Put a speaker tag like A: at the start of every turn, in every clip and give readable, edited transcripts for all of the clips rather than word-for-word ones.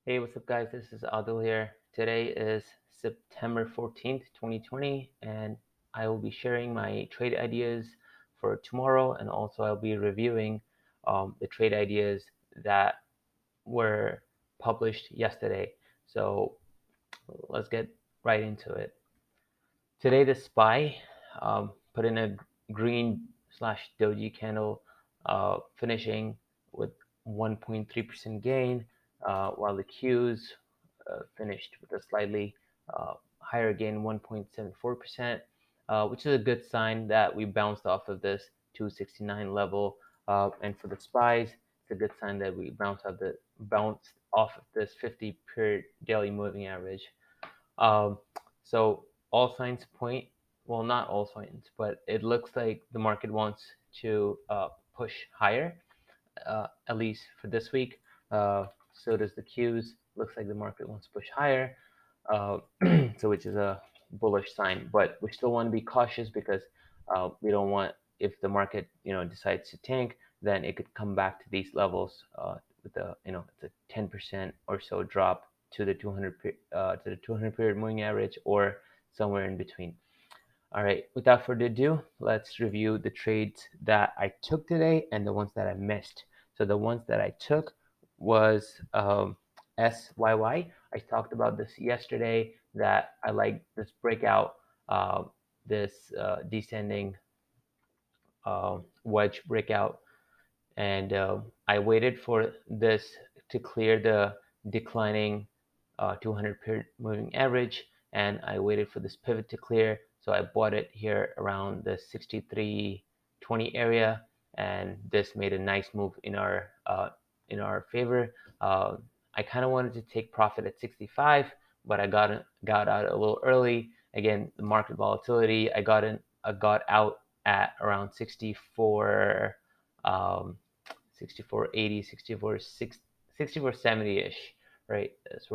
A: Hey, what's up, guys? This is Adil here. Today is September 14th, 2020, and I will be sharing my trade ideas for tomorrow, and also I'll be reviewing the trade ideas that were published yesterday. So let's get right into it. Today, the SPY put in a green slash doji candle, finishing with 1.3% gain, while the Qs finished with a slightly higher gain, 1.74%, which is a good sign that we bounced off of this 269 level. And for the SPYs, it's a good sign that we bounced off of this 50 period daily moving average. Um, so all signs point, well, not all signs, but it looks like the market wants to push higher, at least for this week. So does the Qs. Looks like the market wants to push higher, uh, so which is a bullish sign. But we still want to be cautious because we don't want, if the market decides to tank, then it could come back to these levels with a it's a 10% or so drop to the 200 period moving average or somewhere in between. All right, without further ado, let's review the trades that I took today and the ones that I missed. So the ones that I took was SYY. I talked about this yesterday that I like this breakout, this descending wedge breakout, and I waited for this to clear the declining 200 period moving average, and I waited for this pivot to clear. So I bought it here around the 63.20 area, and this made a nice move in our favor. I kind of wanted to take profit at 65, but I got out a little early. Again, the market volatility. I got out at around 64. Um, 64.80, 64.70-ish, right? That's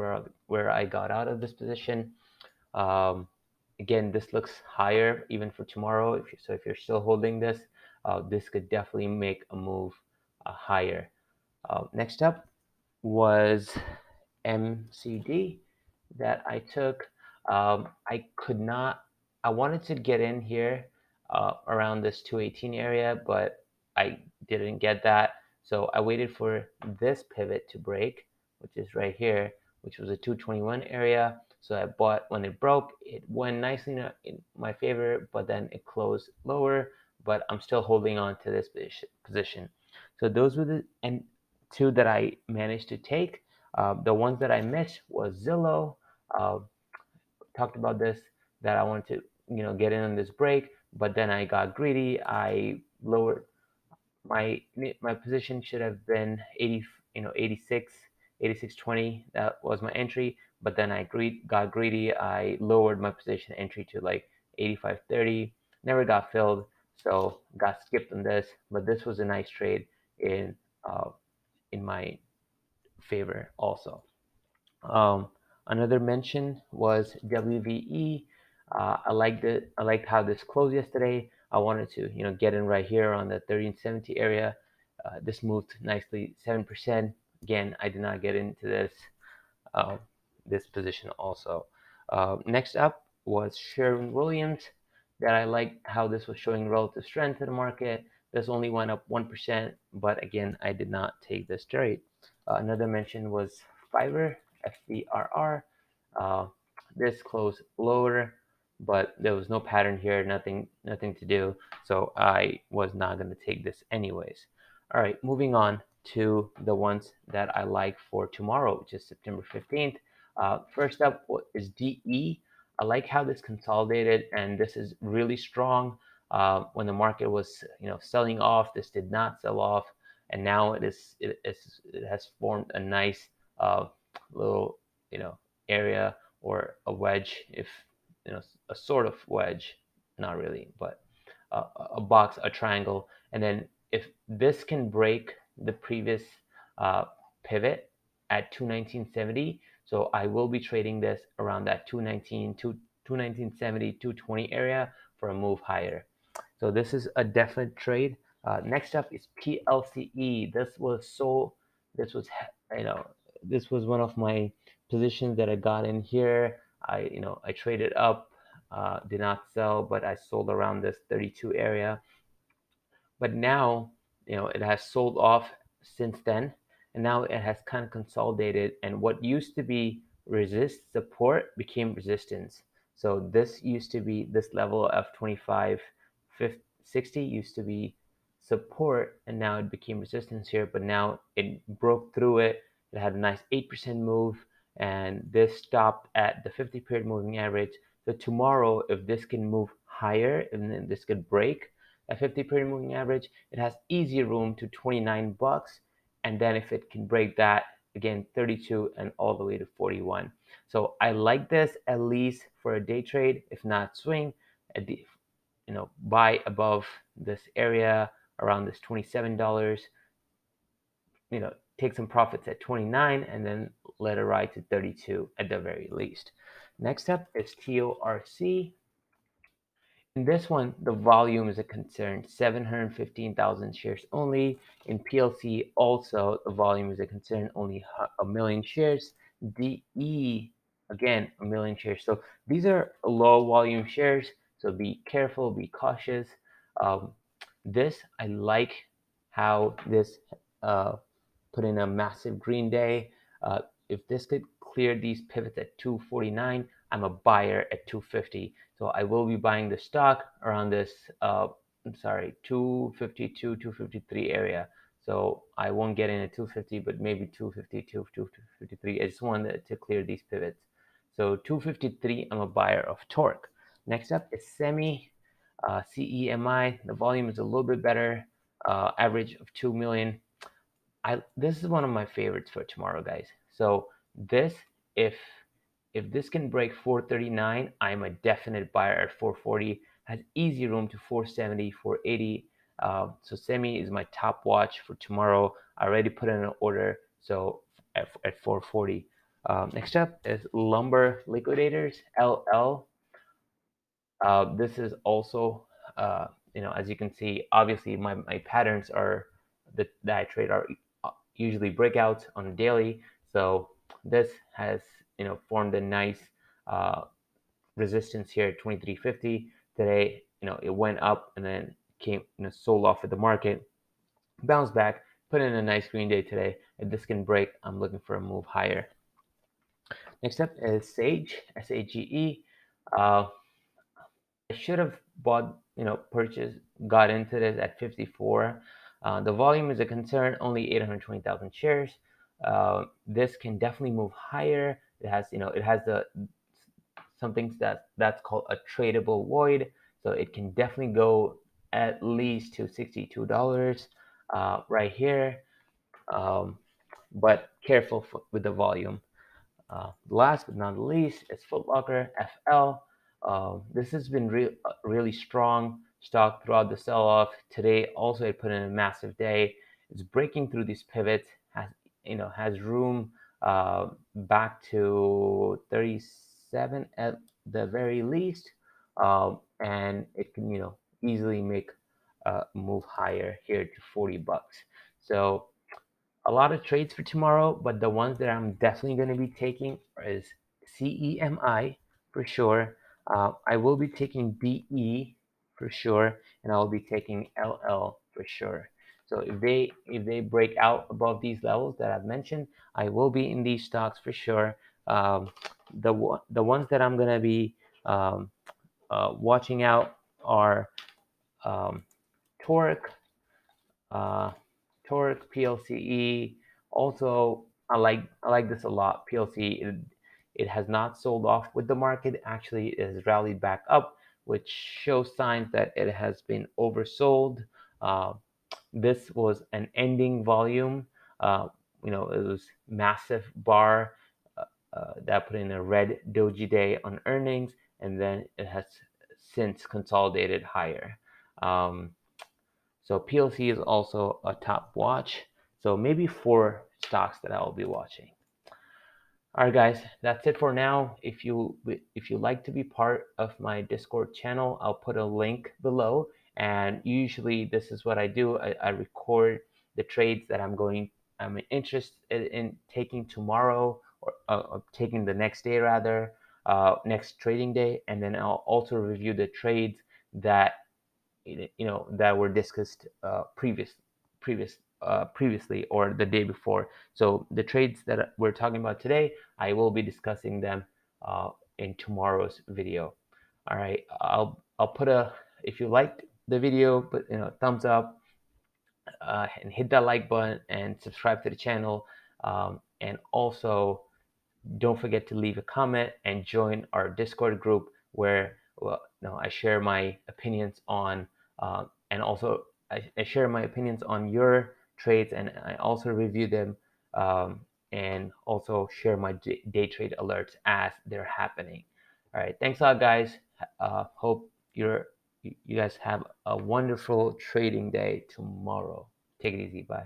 A: where I got out of this position. Um, Again, this looks higher even for tomorrow. If you're still holding this, this could definitely make a move higher. Next up was MCD that I took. I could not. I wanted to get in here around this 218 area, but I didn't get that. So I waited for this pivot to break, which is right here, which was a 221 area. So I bought when it broke. It went nicely in my favor, but then it closed lower. But I'm still holding on to this position. So those were the two that I managed to take. The ones that I missed was Zillow. Uh, Talked about this, that I wanted to get in on this break, but then I got greedy. I lowered my position. Should have been 80, 86, 86.20. That was my entry, but then got greedy. I lowered my position entry to like 85.30. Never got filled, so got skipped on this. But this was a nice trade uh, in my favor also. Um, Another mention was WVE. I liked how this closed yesterday. I wanted to get in right here on the 1370 area. This moved nicely, 7%. Again, I did not get into uh, this position also. Next up was Sherwin-Williams, that I liked how this was showing relative strength in the market. This only went up 1%, but again, I did not take this trade. Another mention was Fiverr, FVRR. Uh, this closed lower, but there was no pattern here, nothing to do, so I was not going to take this anyways. All right, moving on to the ones that I like for tomorrow, which is September 15th. First up is DE. I like how this consolidated, and this is really strong. When the market was selling off, this did not sell off, and now it has formed a nice little area, or a wedge, if a sort of wedge, not really, but a box, a triangle. And then if this can break the previous uh, pivot at 219.70, so I will be trading this around that 219.70, 220 area for a move higher. So this is a definite trade. Next up is PLCE. This was you know this was one of my positions that I got in here. I traded up, did not sell, but I sold around this 32 area. But now, it has sold off since then, and now it has kind of consolidated. And what used to be resist support became resistance. So this used to be this level of 25, 50, 60 used to be support, and now it became resistance here. But now it broke through it. It had a nice 8% move, and this stopped at the 50 period moving average. So tomorrow, if this can move higher and then this could break a 50 period moving average, it has easy room to 29 bucks. And then if it can break that, again, 32 and all the way to 41. So I like this at least for a day trade, if not swing, at the, buy above this area around this $27, take some profits at 29 and then let it ride to 32 at the very least. Next up is TORC. In this one, the volume is a concern, 715,000 shares only. In PLC, also, the volume is a concern, only a million shares. DE, again, a million shares. So these are low volume shares, so be careful, be cautious. Um, this, I like how this put in a massive green day. If this could clear these pivots at 249, I'm a buyer at 250. So I will be buying the stock around this, 252, 253 area. So I won't get in at 250, but maybe 252, 253. I just wanted to clear these pivots. So 253, I'm a buyer of Torque. Next up is Semi, CEMI. The volume is a little bit better, average of 2 million. This is one of my favorites for tomorrow, guys. So this, if this can break 439, I'm a definite buyer at 440. Has easy room to 470, 480. So Semi is my top watch for tomorrow. I already put in an order, so at 440. Next up is Lumber Liquidators, LL. This is also, as you can see, obviously my patterns are that I trade are usually breakouts on a daily. So this has, formed a nice uh, resistance here at 2350. Today, it went up and then came, sold off at the market, bounced back, put in a nice green day today. If this can break, I'm looking for a move higher. Next up is Sage, SAGE. Uh, I should have bought, purchased, got into this at 54. The volume is a concern, only 820,000 shares. This can definitely move higher. It has something that's called a tradable void, so it can definitely go at least to $62 right here. But careful with the volume. Last but not least is Foot Locker FL. This has been really strong stock throughout the sell-off. Today also it put in a massive day. It's breaking through these pivots. Has room back to 37 at the very least, and it can easily make a move higher here to 40 bucks. So a lot of trades for tomorrow, but the ones that I'm definitely going to be taking is CEMI for sure. I will be taking DE for sure, and I'll be taking LL for sure. So if they break out above these levels that I've mentioned, I will be in these stocks for sure. The ones that I'm going to be watching out are um, Torque, uh, Torque, PLCE. Also, I like this a lot. PLC, it has not sold off with the market. Actually, it has rallied back up, which shows signs that it has been oversold. Uh, this was an ending volume. It was massive bar that put in a red doji day on earnings, and then it has since consolidated higher. Um, so PLC is also a top watch. So maybe 4 stocks that I'll be watching. All right, guys, that's it for now. If you like to be part of my Discord channel, I'll put a link below. And usually, this is what I do. I record the trades that I'm interested in taking tomorrow, or taking the next day rather, next trading day, and then I'll also review the trades that that were discussed previously or the day before. So the trades that we're talking about today, I will be discussing them in tomorrow's video. All right, I'll put a, if you liked the video, put thumbs up, and hit that like button and subscribe to the channel. And also, don't forget to leave a comment and join our Discord group where, well, I share my opinions on, and also I share my opinions on your trades, and I also review them, and also share my day trade alerts as they're happening. All right, thanks a lot, guys. Hope you guys have a wonderful trading day tomorrow. Take it easy. Bye.